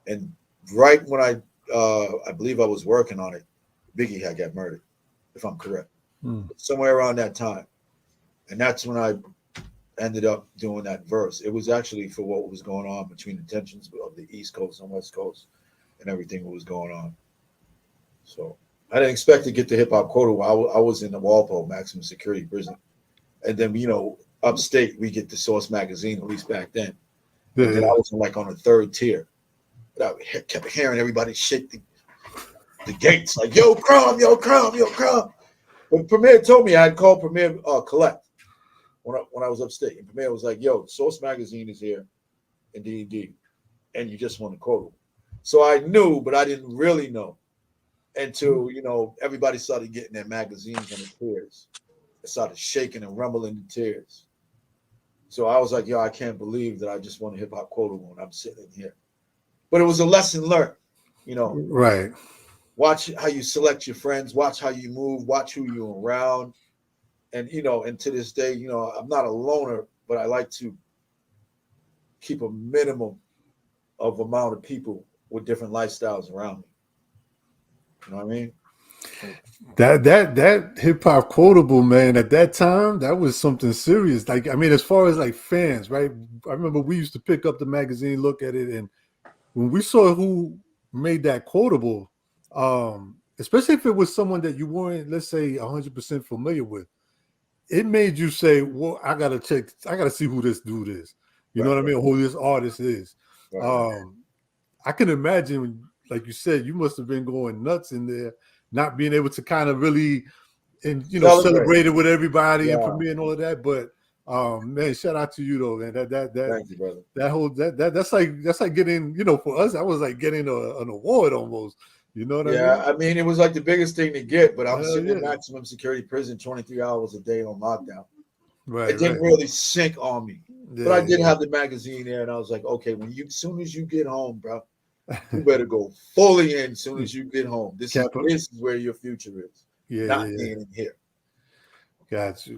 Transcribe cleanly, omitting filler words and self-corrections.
And right when I believe I was working on it, Biggie had got murdered, if I'm correct, somewhere around that time. And that's when I ended up doing that verse. It was actually for what was going on between the tensions of the East Coast and West Coast and everything that was going on. So I didn't expect to get the hip hop quota. I was in the Walpole maximum security prison, and then upstate we get the Source magazine, at least back then. Yeah, And then I was like on the third tier. But I kept hearing everybody shake the gates like, "Yo, Crumb, yo, Crumb, yo, Crumb." But Premier told me I had called Premier Collect when I was upstate, and Premier was like, "Yo, Source magazine is here in D&D, and you just want to quote." So I knew, but I didn't really know until everybody started getting their magazines on the tears. It started shaking and rumbling in tears. So I was like, "Yo, I can't believe that I just won a hip hop quotable and I'm sitting in here." But it was a lesson learned, right. Watch how you select your friends, watch how you move, watch who you're around. And to this day, I'm not a loner, but I like to keep a minimum of amount of people with different lifestyles around me. You know what I mean? That hip hop quotable, man, at that time, that was something serious. Like, I mean, as far as like fans, right? I remember we used to pick up the magazine, look at it, and when we saw who made that quotable, especially if it was someone that you weren't, let's say, 100% familiar with, it made you say, "Well, I gotta see who this dude is." You know what I mean? Who this artist is. Right. I can imagine, like you said, you must have been going nuts in there, not being able to kind of really, and celebrate it with everybody and premiere and all of that. But man, shout out to you though, man. Thank you, brother. That's like getting, for us, that was like getting an award almost. You know what I mean? Yeah, I mean, it was like the biggest thing to get, but I'm sitting in maximum security prison 23 hours a day on lockdown. Right, It didn't really sink on me. But I did have the magazine there, and I was like, okay, as soon as you get home, bro, you better go fully in as soon as you get home. This is where your future is. Yeah, not being in here. Got you.